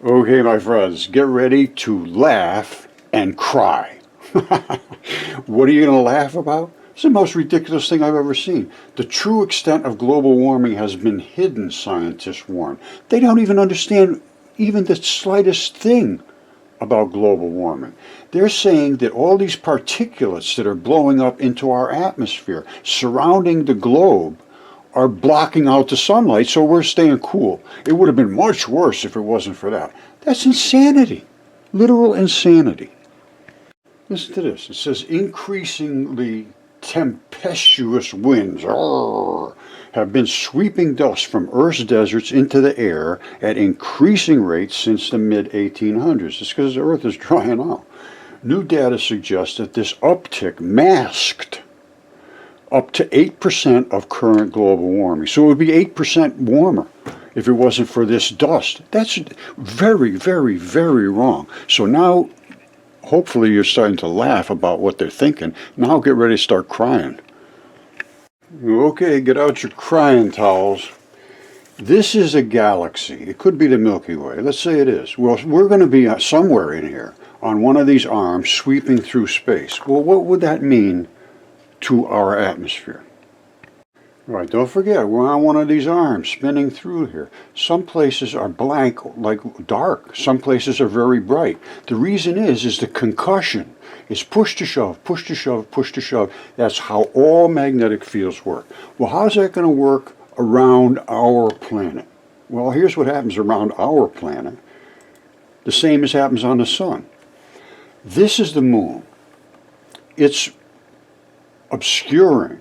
Okay, my friends, get ready to laugh and cry. What are you going to laugh about? It's the most ridiculous thing I've ever seen. The true extent of global warming has been hidden, scientists warn. They don't even understand even the slightest thing about global warming. They're saying that all these particulates that are blowing up into our atmosphere surrounding the globe are blocking out the sunlight, so we're staying cool. It would have been much worse if it wasn't for that. That's insanity. Literal insanity. Listen to this. It says increasingly tempestuous winds have been sweeping dust from Earth's deserts into the air at increasing rates since the mid-1800s. It's because the Earth is drying out. New data suggests that this uptick masked up to 8% of current global warming. So it would be 8% warmer if it wasn't for this dust. That's very, very, very wrong. So now, hopefully you're starting to laugh about what they're thinking. Now get ready to start crying. Okay, get out your crying towels. This is a galaxy. It could be the Milky Way. Let's say it is. Well, we're going to be somewhere in here on one of these arms sweeping through space. Well, what would that mean to our atmosphere? Right, don't forget, we're on one of these arms spinning through here. Some places are blank, like dark. Some places are very bright. The reason is the concussion. It's push to shove, push to shove, push to shove. That's how all magnetic fields work. Well, how's that going to work around our planet? Well, here's what happens around our planet. The same as happens on the sun. This is the moon. It's obscuring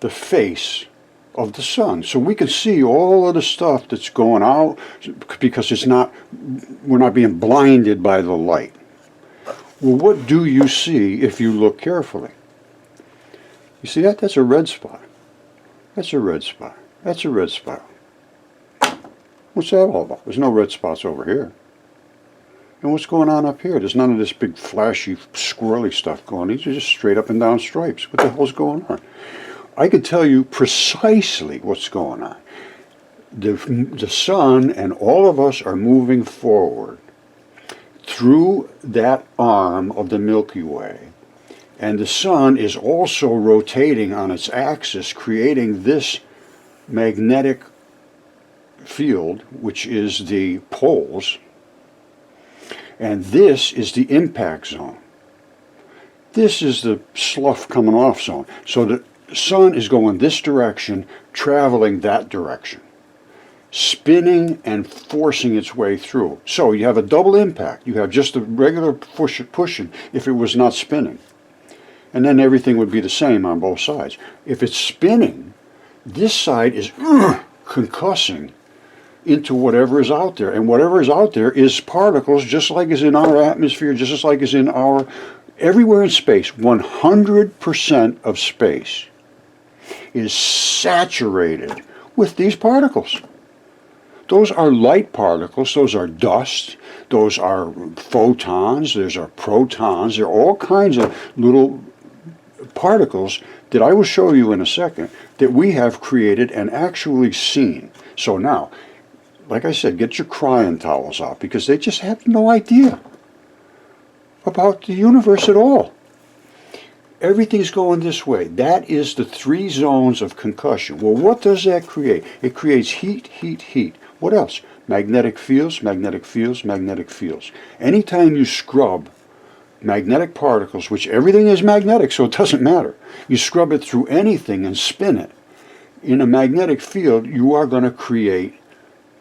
the face of the sun, so we can see all of the stuff that's going out because we're not being blinded by the light. Well, what do you see if you look carefully? You see that? That's a red spot. That's a red spot. That's a red spot. What's that all about? There's no red spots over here. And what's going on up here? There's none of this big flashy squirrely stuff going on. These are just straight up and down stripes. What the hell's going on? I could tell you precisely what's going on. The sun and all of us are moving forward through that arm of the Milky Way. And the sun is also rotating on its axis, creating this magnetic field, which is the poles. And this is the impact zone. This is the slough coming off zone. So the sun is going this direction, traveling that direction, spinning and forcing its way through. So you have a double impact. You have just a regular pushing if it was not spinning. And then everything would be the same on both sides. If it's spinning, this side is concussing into whatever is out there. And whatever is out there is particles, just like is in our atmosphere, just like is in everywhere in space. 100% of space is saturated with these particles. Those are light particles, those are dust, those are photons, those are protons, there are all kinds of little particles that I will show you in a second that we have created and actually seen. So now, like I said, get your crying towels out because they just have no idea about the universe at all. Everything's going this way. That is the 3 zones of concussion. Well, what does that create? It creates heat, heat, heat. What else? Magnetic fields, magnetic fields, magnetic fields. Anytime you scrub magnetic particles, which everything is magnetic, so it doesn't matter. You scrub it through anything and spin it. In a magnetic field, you are going to create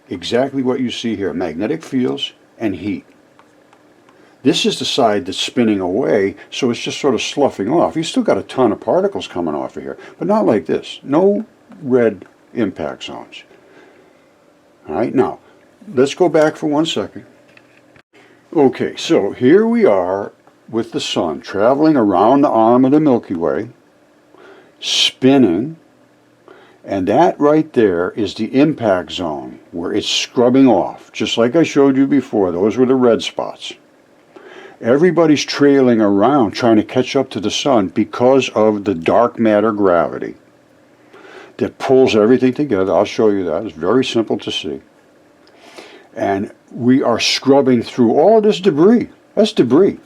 exactly what you see here, magnetic fields and heat. This is the side that's spinning away, so it's just sort of sloughing off. You still got a ton of particles coming off of here, but not like this. No red impact zones. All right, now, let's go back for 1 second. Okay, so here we are with the sun traveling around the arm of the Milky Way, spinning, and that right there is the impact zone where it's scrubbing off. Just like I showed you before, those were the red spots. Everybody's trailing around trying to catch up to the sun because of the dark matter gravity that pulls everything together. I'll show you that. It's very simple to see. And we are scrubbing through all of this debris. That's debris.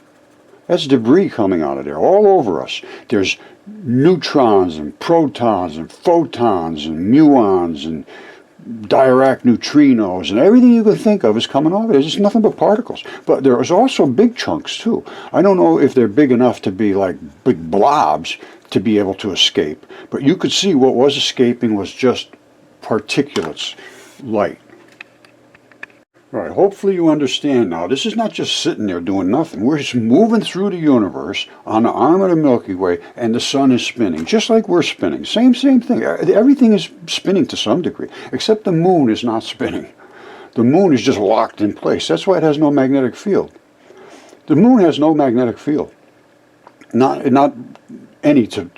That's debris coming out of there all over us. There's neutrons and protons and photons and muons and Dirac neutrinos and everything you can think of is coming off it. It's just nothing but particles. But there's also big chunks too. I don't know if they're big enough to be like big blobs to be able to escape. But you could see what was escaping was just particulates, light. All right, hopefully you understand now. This is not just sitting there doing nothing. We're just moving through the universe on the arm of the Milky Way, and the sun is spinning, just like we're spinning. Same thing. Everything is spinning to some degree, except the moon is not spinning. The moon is just locked in place. That's why it has no magnetic field. The moon has no magnetic field. Not any to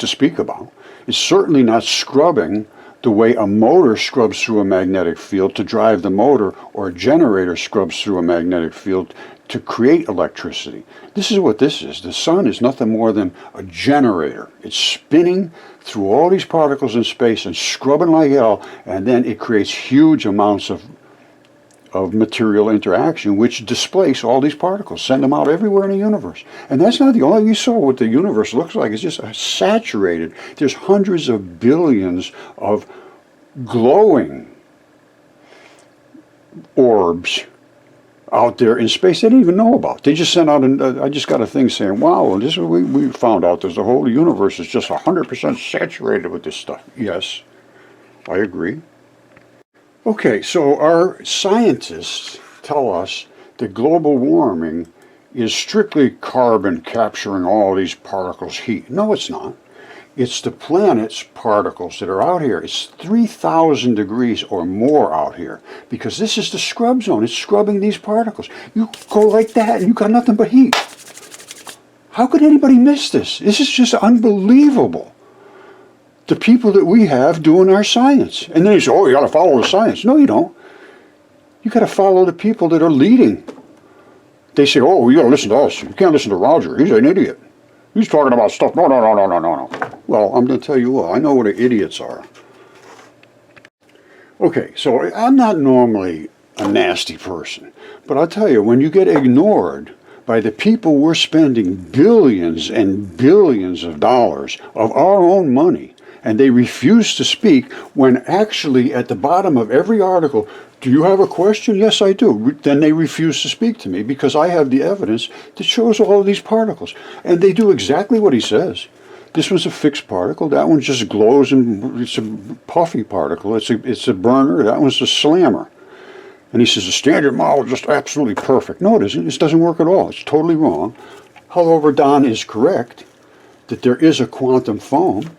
speak about. It's certainly not scrubbing the way a motor scrubs through a magnetic field to drive the motor, or a generator scrubs through a magnetic field to create electricity. This is what this is. The sun is nothing more than a generator. It's spinning through all these particles in space and scrubbing like hell, and then it creates huge amounts of material interaction which displace all these particles, send them out everywhere in the universe. And that's not the only, you saw what the universe looks like. It's just saturated. There's hundreds of billions of glowing orbs out there in space they didn't even know about. They just sent out, I just got a thing saying, wow, this is what we found out. There's the whole universe is just 100% saturated with this stuff. Yes, I agree. Okay, so our scientists tell us that global warming is strictly carbon capturing all these particles' heat. No, it's not. It's the planet's particles that are out here. It's 3,000 degrees or more out here, because this is the scrub zone. It's scrubbing these particles. You go like that and you got nothing but heat. How could anybody miss this? This is just unbelievable. The people that we have doing our science. And then you say, oh, you got to follow the science. No, you don't. You got to follow the people that are leading. They say, oh, you got to listen to us. You can't listen to Roger. He's an idiot. He's talking about stuff. No. Well, I'm going to tell you what. I know what the idiots are. Okay, so I'm not normally a nasty person. But I'll tell you, when you get ignored by the people we're spending billions and billions of dollars of our own money, and they refuse to speak, when actually at the bottom of every article, do you have a question? Yes, I do. Then they refuse to speak to me because I have the evidence that shows all of these particles. And they do exactly what he says. This one's a fixed particle. That one just glows and it's a puffy particle. It's a burner. That one's a slammer. And he says the standard model is just absolutely perfect. No, it isn't. This doesn't work at all. It's totally wrong. However, Don is correct that there is a quantum foam.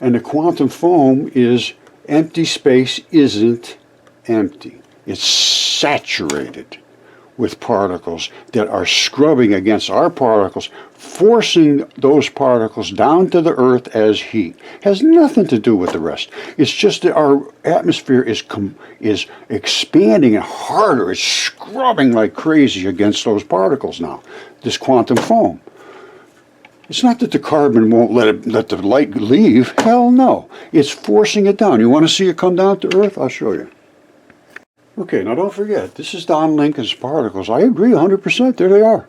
And the quantum foam is empty space isn't empty. It's saturated with particles that are scrubbing against our particles, forcing those particles down to the earth as heat. Has nothing to do with the rest. It's just that our atmosphere is expanding and harder. It's scrubbing like crazy against those particles now, this quantum foam. It's not that the carbon won't let the light leave. Hell no. It's forcing it down. You want to see it come down to Earth? I'll show you. Okay, now don't forget, this is Don Lincoln's particles. I agree 100%. There they are.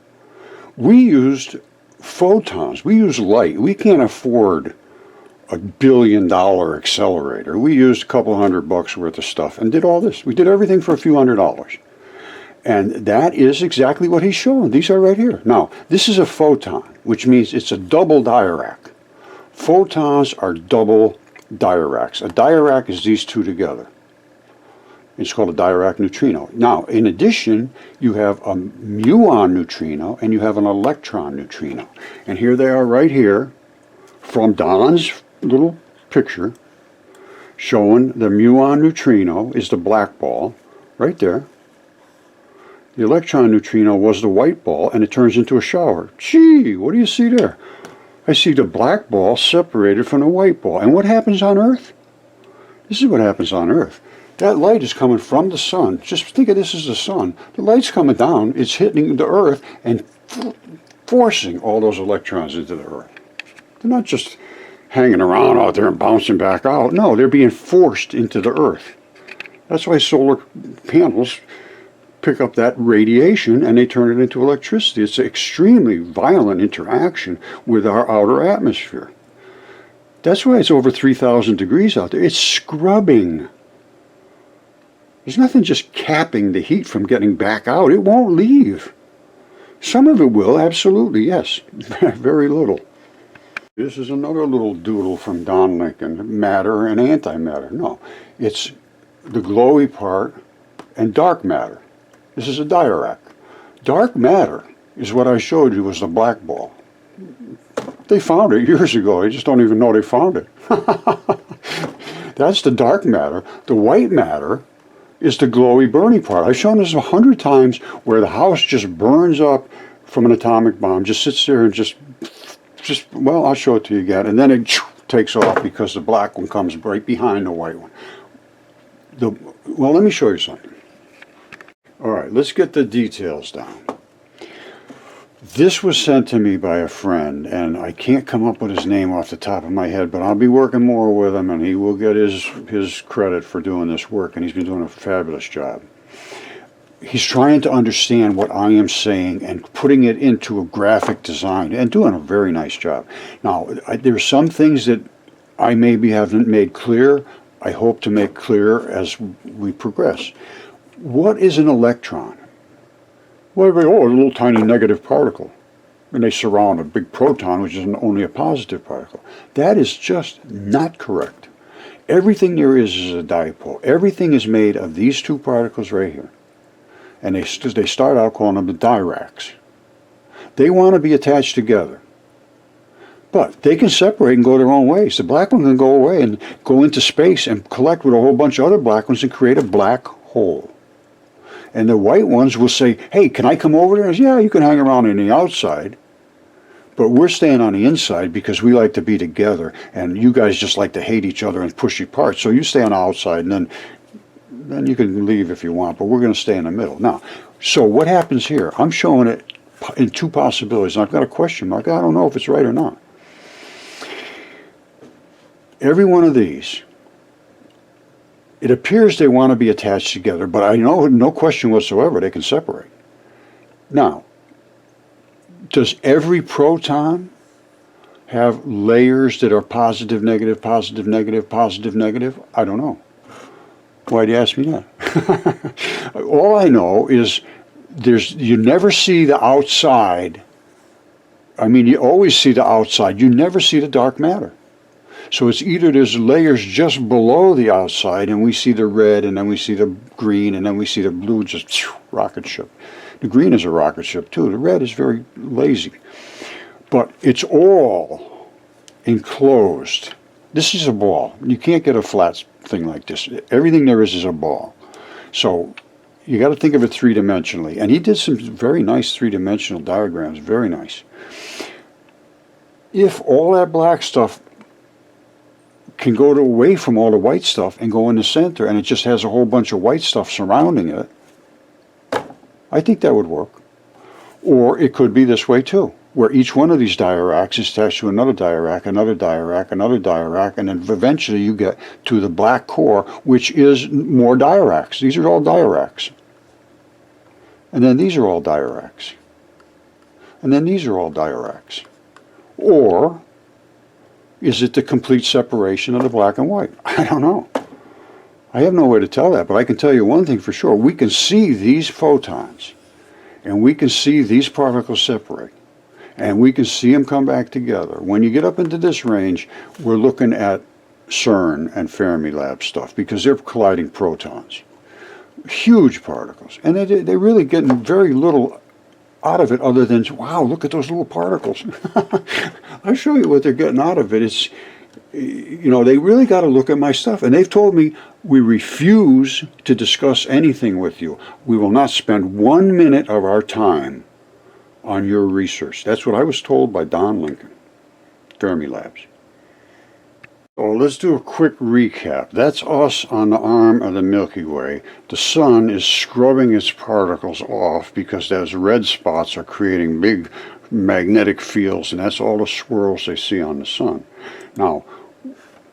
We used photons. We used light. We can't afford a $1 billion accelerator. We used a couple $100 worth of stuff and did all this. We did everything for a few $100s. And that is exactly what he's showing. These are right here. Now, this is a photon, which means it's a double Dirac. Photons are double Diracs. A Dirac is these two together. It's called a Dirac neutrino. Now, in addition, you have a muon neutrino and you have an electron neutrino. And here they are right here from Don's little picture showing the muon neutrino is the black ball right there. The electron neutrino was the white ball, and it turns into a shower. Gee, what do you see there? I see the black ball separated from the white ball. And what happens on Earth? This is what happens on Earth. That light is coming from the sun. Just think of this as the sun. The light's coming down. It's hitting the Earth and forcing all those electrons into the Earth. They're not just hanging around out there and bouncing back out. No, they're being forced into the Earth. That's why solar panels pick up that radiation and they turn it into electricity. It's an extremely violent interaction with our outer atmosphere. That's why it's over 3,000 degrees out there. It's scrubbing. There's nothing just capping the heat from getting back out. It won't leave. Some of it will, absolutely, yes. Very little. This is another little doodle from Don Lincoln, matter and antimatter. No, it's the glowy part and dark matter. This is a diarac. Dark matter is what I showed you was the black ball. They found it years ago. They just don't even know they found it. That's the dark matter. The white matter is the glowy, burny part. I've shown this 100 times where the house just burns up from an atomic bomb, just sits there and just, well, I'll show it to you again. And then it takes off because the black one comes right behind the white one. Well, let me show you something. All right, let's get the details down. This was sent to me by a friend, and I can't come up with his name off the top of my head, but I'll be working more with him, and he will get his credit for doing this work, and he's been doing a fabulous job. He's trying to understand what I am saying and putting it into a graphic design, and doing a very nice job. Now, there are some things that I maybe haven't made clear. I hope to make clear as we progress. What is an electron? Well, a little tiny negative particle. And they surround a big proton, which is only a positive particle. That is just not correct. Everything there is a dipole. Everything is made of these two particles right here. And they start out calling them the diracs. They want to be attached together. But they can separate and go their own ways. The black one can go away and go into space and collect with a whole bunch of other black ones and create a black hole. And the white ones will say, hey, can I come over there? And say, yeah, you can hang around on the outside. But we're staying on the inside because we like to be together. And you guys just like to hate each other and push you apart. So you stay on the outside, and then you can leave if you want. But we're going to stay in the middle. Now, so what happens here? I'm showing it in two possibilities. And I've got a question mark. I don't know if it's right or not. Every one of these, it appears they want to be attached together, but I know no question whatsoever they can separate. Now, does every proton have layers that are positive, negative, positive, negative, positive, negative? I don't know. Why'd you ask me that? All I know is you never see the outside. I mean, you always see the outside. You never see the dark matter. So it's either there's layers just below the outside and we see the red and then we see the green and then we see the blue, just rocket ship. The green is a rocket ship too. The red is very lazy. But it's all enclosed. This is a ball. You can't get a flat thing like this. Everything there is a ball. So you got to think of it three-dimensionally. And he did some very nice three-dimensional diagrams, very nice. If all that black stuff can go away from all the white stuff and go in the center and it just has a whole bunch of white stuff surrounding it, I think that would work. Or it could be this way too, where each one of these diaracs is attached to another diarac, another diarac, another diarac, and then eventually you get to the black core, which is more diaracs. These are all diaracs. And then these are all diaracs. And then these are all diaracs. Or is it the complete separation of the black and white? I don't know. I have no way to tell that, but I can tell you one thing for sure. We can see these photons, and we can see these particles separate, and we can see them come back together. When you get up into this range, we're looking at CERN and Fermilab stuff, because they're colliding protons. Huge particles. And they're really getting very little out of it other than, wow, look at those little particles. I'll show you what they're getting out of it. It's, you know, they really got to look at my stuff. And they've told me, we refuse to discuss anything with you. We will not spend 1 minute of our time on your research. That's what I was told by Don Lincoln, Fermilabs. So let's do a quick recap. That's us on the arm of the Milky Way. The sun is scrubbing its particles off because those red spots are creating big magnetic fields, and that's all the swirls they see on the sun. Now,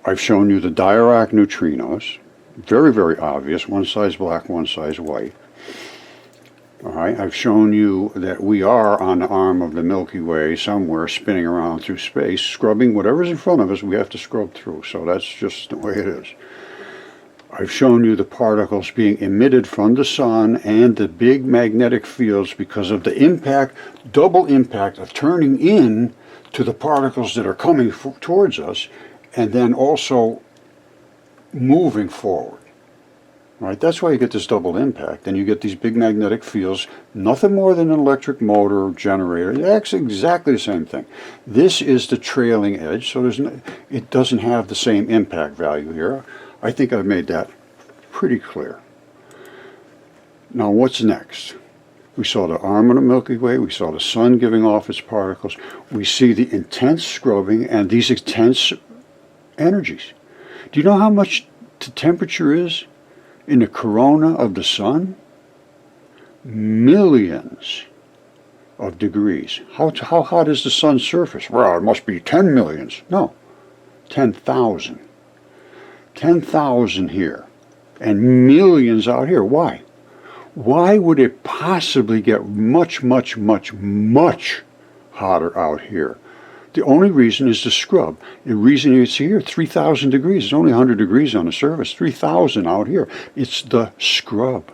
I've shown you the dirac neutrinos. Very, very obvious. One side's black, one side's white. All right, I've shown you that we are on the arm of the Milky Way somewhere spinning around through space, scrubbing whatever's in front of us, we have to scrub through. So that's just the way it is. I've shown you the particles being emitted from the sun and the big magnetic fields because of the impact, double impact of turning in to the particles that are coming towards us and then also moving forward. Right? That's why you get this double impact, and you get these big magnetic fields, nothing more than an electric motor or generator. It's actually exactly the same thing. This is the trailing edge, so it doesn't have the same impact value here. I think I've made that pretty clear. Now what's next? We saw the arm of the Milky Way, we saw the sun giving off its particles, we see the intense scrubbing and these intense energies. Do you know how much the temperature is in the corona of the sun? Millions of degrees. How hot is the sun's surface? Well, it must be 10 millions. No, 10,000. 10,000 here and millions out here. Why? Why would it possibly get much, much, much, much hotter out here? The only reason is the scrub. The reason you see here, 3,000 degrees. It's only 100 degrees on the surface. 3,000 out here. It's the scrub.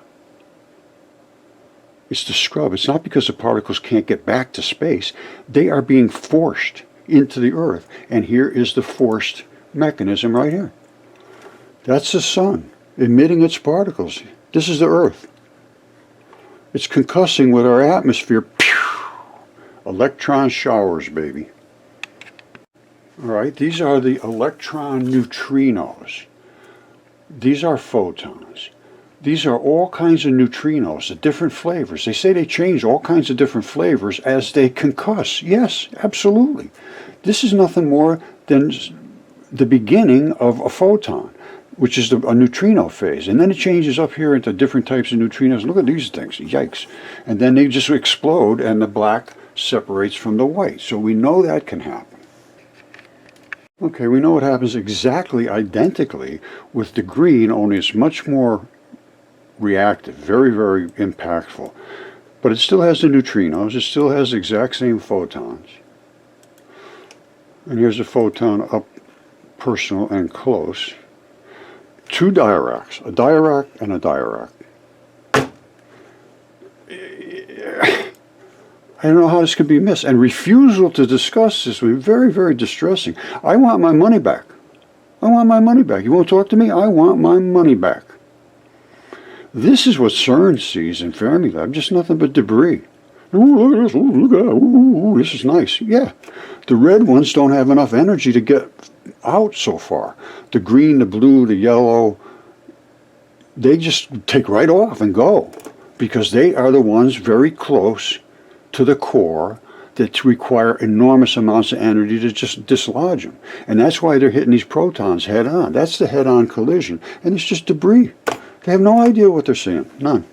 It's the scrub. It's not because the particles can't get back to space. They are being forced into the earth. And here is the forced mechanism right here. That's the sun emitting its particles. This is the earth. It's concussing with our atmosphere. Pew! Electron showers, baby. All right, these are the electron neutrinos. These are photons. These are all kinds of neutrinos, the different flavors. They say they change all kinds of different flavors as they concuss. Yes, absolutely. This is nothing more than the beginning of a photon, which is a neutrino phase. And then it changes up here into different types of neutrinos. Look at these things, yikes. And then they just explode and the black separates from the white. So we know that can happen. Okay, we know what happens exactly identically with the green, only it's much more reactive, very, very impactful. But it still has the neutrinos, it still has the exact same photons. And here's a photon up personal and close. Two diaracs, a diarac and a diarac. I don't know how this could be missed. And refusal to discuss this was very, very distressing. I want my money back. I want my money back. You won't talk to me? I want my money back. This is what CERN sees in Fermilab, just nothing but debris. Ooh, look at this. Ooh, look at that. Ooh, this is nice. Yeah. The red ones don't have enough energy to get out so far. The green, the blue, the yellow, they just take right off and go because they are the ones very close to the core that require enormous amounts of energy to just dislodge them. And that's why they're hitting these protons head on. That's the head-on collision. And it's just debris. They have no idea what they're seeing. None.